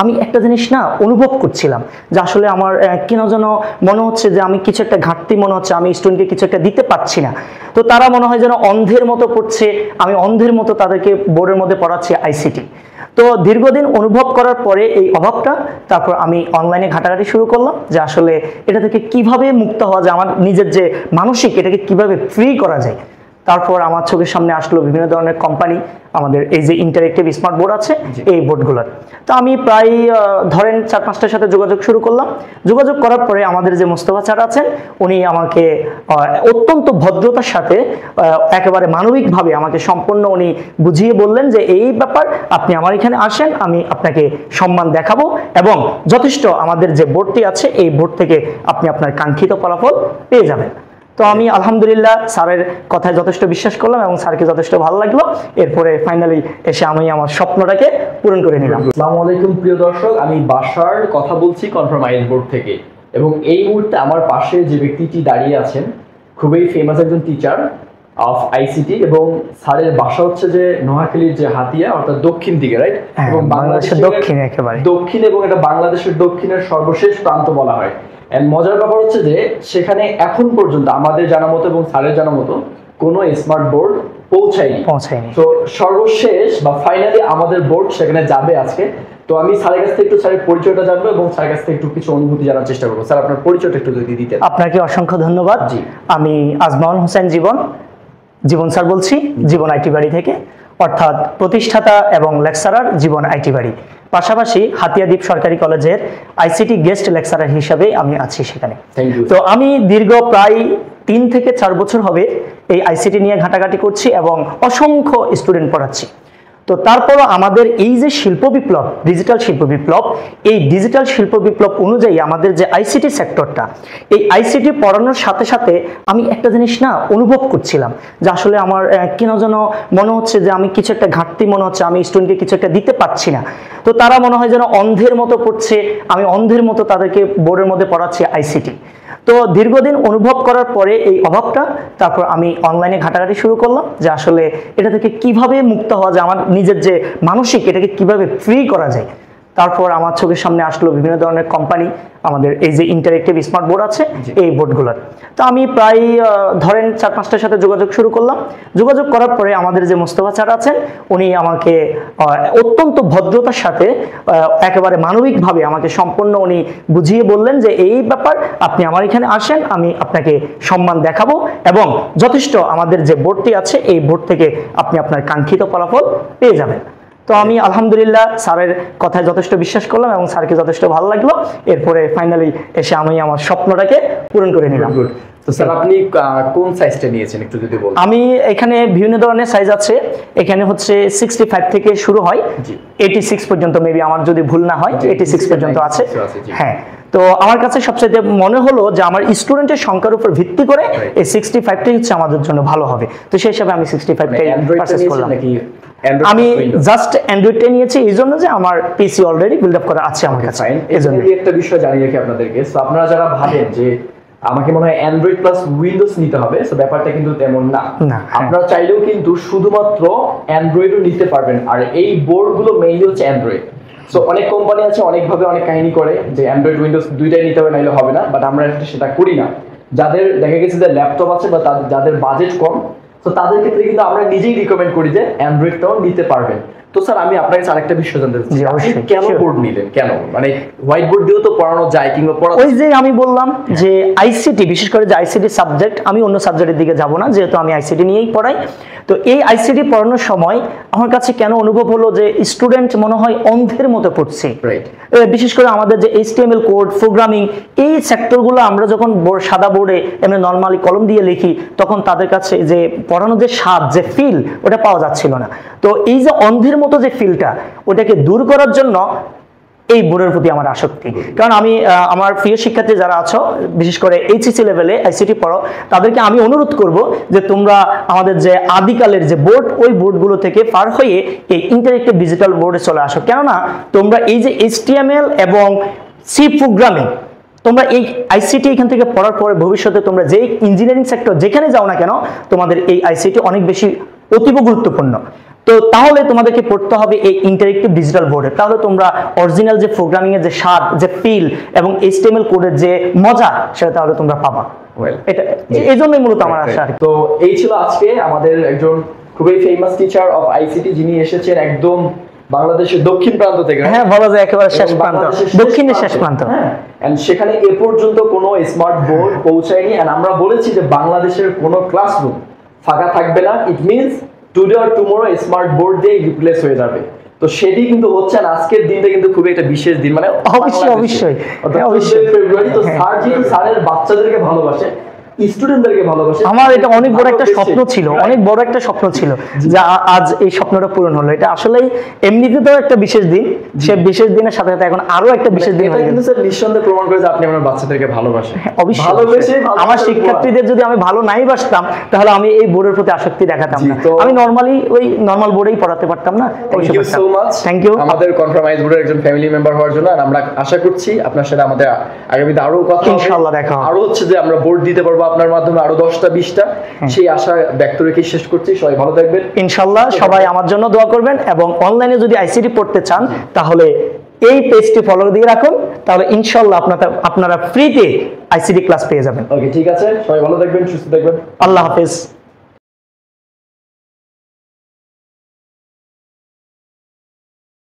আমি একটা জিনিস না অনুভব করছিলাম যে আসলে আমার কেন যেন মনে হচ্ছে যে আমি কিছু একটা ঘাটতি মনে হচ্ছে, আমি স্টুডেন্টকে কিছু একটা দিতে পারছি না। তো তারা মনে হয় যেন অন্ধের মতো পড়ছে, আমি অন্ধের মতো তাদেরকে বোর্ডের মধ্যে পড়াচ্ছি আইসিটি। তো দীর্ঘদিন অনুভব করার পরে এই অভাবটা, তারপর আমি অনলাইনে ঘাটাঘাটি শুরু করলাম যে আসলে এটা থেকে কিভাবে মুক্ত হওয়া যায়, আমার নিজের যে মানসিক এটাকে কিভাবে ফ্রি করা যায়। তারপর আমার চোখের সামনে আসলো বিভিন্ন ধরনের কোম্পানি, আমাদের এই যে ইন্টারেক্টিভ স্মার্ট বোর্ড আছে এই বোর্ডগুলোর। তো আমি প্রায় ধরেন 4-5টার সাথে যোগাযোগ শুরু করলাম। যোগাযোগ করার পরে আমাদের যে মোস্তফা স্যার আছেন উনি আমাকে অত্যন্ত ভদ্রতার সাথে একেবারে মানবিকভাবে আমাকে সম্পূর্ণ উনি বুঝিয়ে বললেন যে এই ব্যাপার, আপনি আমার এখানে আসেন, আমি আপনাকে সম্মান দেখাবো এবং যথেষ্ট আমাদের যে বোর্ডটি আছে এই বোর্ড থেকে আপনি আপনার কাঙ্ক্ষিত ফলাফল পেয়ে যাবেন। তো আমি আলহামদুলিল্লাহ স্যারের কথায় যথেষ্ট বিশ্বাস করলাম এবং স্যারকে যথেষ্ট ভালো লাগলো। এরপরে ফাইনালি এসে আমি আমার স্বপ্নটাকে পূরণ করে নিলাম। আসসালামু আলাইকুম প্রিয় দর্শক, আমি বাশার কথা বলছি কনফার্ম আইএলটিএস বোর্ড থেকে। এবং এই মুহূর্তে আমার পাশে যে ব্যক্তিটি দাঁড়িয়ে আছেন খুবই ফেমাস একজন টিচার অফ আইসিটি, এবং স্যারের বাসা হচ্ছে যে নোয়াখালীর যে হাতিয়া অর্থাৎ দক্ষিণ দিকে, রাইট? এবং বাংলাদেশের দক্ষিণ, একেবারে দক্ষিণ, এবং এটা বাংলাদেশের দক্ষিণের সর্বশেষ প্রান্ত বলা হয়। এন্ড মজার ব্যাপার হচ্ছে যে সেখানে এখন পর্যন্ত আমাদের জানা মতো এবং স্যারের জানা মতো কোনো স্মার্ট বোর্ড পৌঁছায়নি। তো সর্বশেষ বা ফাইনালি আমাদের বোর্ড সেখানে যাবে আজকে। তো আমি স্যারের কাছ থেকে একটু স্যারের পরিচয়টা জানবো এবং স্যারের কাছ থেকে একটু কিছু অনুভূতি জানার চেষ্টা করবো। স্যার, আপনার পরিচয়টা একটু যদি দিতেন। আপনাকে অসংখ্য ধন্যবাদ। জি, আমি আজমাউল হোসেন জীবন স্যার বলছি, জীবন আইটি বাড়ি থেকে, অর্থাৎ প্রতিষ্ঠাতা এবং লেকচারার জীবন আইটি বাড়ি। পাশাপাশি হাতিয়াদ্বীপ সরকারি কলেজের আইসিটি গেস্ট লেকচারার হিসাবে আমি আছি সেখানে। তো আমি দীর্ঘ প্রায় 3 থেকে 4 বছর হবে এই আইসিটি নিয়ে ঘাটাঘাটি করছি এবং অসংখ্য স্টুডেন্ট পড়াচ্ছি। তো তারপরও আমাদের এই যে শিল্প বিপ্লব, ডিজিটাল শিল্প বিপ্লব, এই ডিজিটাল শিল্প বিপ্লব অনুযায়ী আমাদের যে আইসিটি সেক্টরটা, এই আইসিটি পড়ানোর সাথে সাথে আমি একটা জিনিস না অনুভব করছিলাম যে আসলে আমার কেন যেন মনে হচ্ছে যে আমি কিছু একটা ঘাটতি মনে হচ্ছে, আমি স্টুডেন্টকে কিছু একটা দিতে পারছি না। তো তারা মনে হয় যেন অন্ধের মতো পড়ছে, আমি অন্ধের মতো তাদেরকে বোর্ডের মধ্যে পড়াচ্ছি আইসিটি। তো দীর্ঘদিন অনুভব করার পরে এই অভাবটা, তারপর আমি অনলাইনে ঘাটাঘাটি শুরু করলাম যে আসলে এটা থেকে কিভাবে মুক্ত হওয়া যায়, আমার নিজের যে মানসিক এটাকে কিভাবে ফ্রি করা যায়। তারপর আমার চোখের সামনে আসলো বিভিন্ন ধরনের কোম্পানি, আমাদের এই যে ইন্টারেক্টিভ স্মার্ট বোর্ড আছে এই বোর্ডগুলোর। তো আমি প্রায় ধরেন 4-5টার সাথে যোগাযোগ শুরু করলাম। যোগাযোগ করার পরে আমাদের যে মোস্তফা স্যার আছেন উনি আমাকে অত্যন্ত ভদ্রতার সাথে একেবারে মানবিকভাবে আমাকে সম্পূর্ণ উনি বুঝিয়ে বললেন যে এই ব্যাপার, আপনি আমার এখানে আসেন, আমি আপনাকে সম্মান দেখাবো এবং যথেষ্ট আমাদের যে বোর্ডটি আছে এই বোর্ড থেকে আপনি আপনার কাঙ্ক্ষিত ফলাফল পেয়ে যাবেন। তো আমি আলহামদুলিল্লাহ স্যারের কথায় যথেষ্ট বিশ্বাস করলাম এবং স্যারকে যথেষ্ট ভালো লাগলো। এরপরে ফাইনালি এসে আমি আমার স্বপ্নটাকে পূরণ করে নিলাম। তো স্যার, আপনি কোন সাইজটা নিয়েছেন একটু যদি বলেন। আমি এখানে বিভিন্ন ধরনের সাইজ আছে, এখানে হচ্ছে 65 থেকে শুরু হয়, 86 পর্যন্ত, মেবি আমার যদি ভুল না হয় 86 পর্যন্ত আছে। হ্যাঁ, তো আমার কাছে সবচেয়ে মনে হলো যে আমার স্টুডেন্টের সংখ্যার উপর ভিত্তি করে এই 65টাই হচ্ছে আমাদের জন্য ভালো হবে। তো সেই হিসাবে আমি 65টাই পারচেজ করলাম। আমি জাস্ট অ্যান্ড্রয়েডটা নিয়েছি এই জন্য যে আমার পিসি অলরেডি বিল্ড আপ করা আছে আমার কাছে। এজন্য একটা বিষয় জানিয়ে রাখি আপনাদেরকে। সো আপনারা যারা ভাবেন যে আমাকে মনে হয় অ্যান্ড্রয়েড প্লাস উইন্ডোজ নিতে হবে, সো ব্যাপারটা কিন্তু তেমন না। আপনারা চাইলেও কিন্তু শুধুমাত্র অ্যান্ড্রয়েডও নিতে পারবেন। আর এই বোর্ডগুলো মেইনলি হচ্ছে অ্যান্ড্রয়েড। সো অনেক কোম্পানি আছে অনেকভাবে অনেক কাহিনী করে যে অ্যান্ড্রয়েড উইন্ডোজ দুইটাই নিতে হবে, নাইলে হবে না। বাট আমরা সেটা করি না। যাদের দেখা গেছে যে ল্যাপটপ আছে বা যাদের বাজেট কম, তো তাদের ক্ষেত্রে কিন্তু আমরা নিজেই রিকমেন্ড করি যে অ্যান্ড্রয়েডটাও নিতে পারবেন। তো স্যার, আমি আপনার কাছে আরেকটা বিষয় জানতে চাচ্ছি, আপনি কেন বোর্ড নিলেন? কেন, মানে হোয়াইট বোর্ড দিয়েও তো পড়ানো যায়, কিংবা ওই যে আমি বললাম যে আইসিটি, বিশেষ করে যে আইসিটি সাবজেক্ট, আমি অন্য সাবজেক্টের দিকে যাব না, যেহেতু আমি আইসিটি নিয়েই পড়াই। তো এই আইসিটি পড়ানোর সময় আমার কাছে কেন অনুভব হলো যে স্টুডেন্ট মনে হয় অন্ধের মতো পড়ছে। বিশেষ করে আমাদের যে HTML কোড, প্রোগ্রামিং, এই সেক্টরগুলো আমরা যখন সাদা বোর্ডে এমনি নর্মালি কলম দিয়ে লিখি, তখন তাদের কাছে যে পড়ানোর যে স্বাদ, যে ফিল, ওটা পাওয়া যাচ্ছিল না। তো এই যে অন্ধের মতো যে ফিলটা, ওটাকে দূর করার জন্য এই বোর্ডের প্রতি আমার আসক্তি। কারণ আমি আমার প্রিয় শিক্ষার্থী যারা আছো, বিশেষ করে এইচএসসি লেভেলে আইসিটি পড়ো, তাদেরকে আমি অনুরোধ করব যে তোমরা আমাদের যে আদিকালের যে বোর্ড, ওই বোর্ডগুলো থেকে পার হয়ে এই ইন্টারেক্টিভ ডিজিটাল বোর্ডে চলে আসো। কেননা তোমরা এই যে HTML এবং সি প্রোগ্রামিং, তোমরা এই আইসিটি এখান থেকে পড়ার পরে ভবিষ্যতে তোমরা যেই ইঞ্জিনিয়ারিং সেক্টর যেখানে যাও না কেন, তোমাদের এই আইসিটি অনেক বেশি অতীব গুরুত্বপূর্ণ। তো তাহলে তোমাদেরকে পড়তে হবে এই ইন্টারেক্টিভ ডিজিটাল বোর্ডে, তাহলে তোমরা অরিজিনাল যে প্রোগ্রামিং এর যে স্বাদ, যে ফিল এবং এইচটিএমএল কোডের যে মজা সেটা তাহলে তোমরা পাবা। এটা এই জন্যই মূলত আমার আশা। তো এই ছিল আজকে আমাদের একজন খুবই ফেমাস টিচার অফ আইসিটি, যিনি এসেছেন একদম বাংলাদেশের দক্ষিণ প্রান্ত থেকে। হ্যাঁ, বলা যায় একেবারে শেষ প্রান্ত, দক্ষিণের শেষ প্রান্ত। এন্ড সেখানে এ পর্যন্ত কোনো স্মার্ট বোর্ড পৌঁছায়নি। এন্ড আমরা বলেছি যে বাংলাদেশের কোনো ক্লাসরুম ফাঁকা থাকবে না। It means today or tomorrow smart board দিয়ে রিপ্লেস হয়ে যাবে। তো সেটি কিন্তু হচ্ছে না। আজকের দিনটা কিন্তু খুবই একটা বিশেষ দিন, মানে অবশ্যই ফেব্রুয়ারি। তো স্যার যেহেতু স্যারের বাচ্চাদেরকে ভালোবাসে, স্টুডেন্টদেরকে ভালোবাসে, আমার এটা অনেক বড় একটা স্বপ্ন ছিল, অনেক বড় একটা স্বপ্ন ছিল যে আজ এই স্বপ্নটা পূরণ হলো। এটা আসলেই এমনিতে তো একটা বিশেষ দিন, সে বিশেষ দিনের সাথে সাথে এখন আরো একটা বিশেষ দিন হয়ে গেল। কিন্তু স্যার নিঃসন্দেহে প্রমাণ করে যে আপনি আমার বাচ্চাদেরকে ভালোবাসেন। অবশ্যই আমার শিক্ষার্থীদের যদি আমি ভালো নাই বাসতাম তাহলে আমি এই বোর্ডের প্রতি আসক্তি দেখাতাম না। আমি নরমালি ওই নরমাল বোর্ডেই পড়াতে পারতাম না। Thank you so much. Thank you আমাদের কনফার্মাইজ বোর্ডের একজন ফ্যামিলি মেম্বার হওয়ার জন্য। আর আমরা আশা করছি আপনার সাথে আমাদের আগামীতে আরো কথা হবে, ইনশাআল্লাহ দেখা হবে। আরো হচ্ছে যে আমরা বোর্ড দিতে পারবো আপনার মাধ্যমে আরো 10টা 20টা, সেই আশা ব্যক্ত রেখে শেষ করছি। সবাই ভালো থাকবেন ইনশাআল্লাহ। সবাই আমার জন্য দোয়া করবেন এবং অনলাইনে যদি আইসিটি পড়তে চান তাহলে এই পেজটি ফলো দিয়ে রাখুন, তাহলে ইনশাআল্লাহ আপনারা ফ্রিতে আইসিটি ক্লাস পেয়ে যাবেন। ওকে, ঠিক আছে। সবাই ভালো থাকবেন, সুস্থ থাকবেন। আল্লাহ হাফেজ।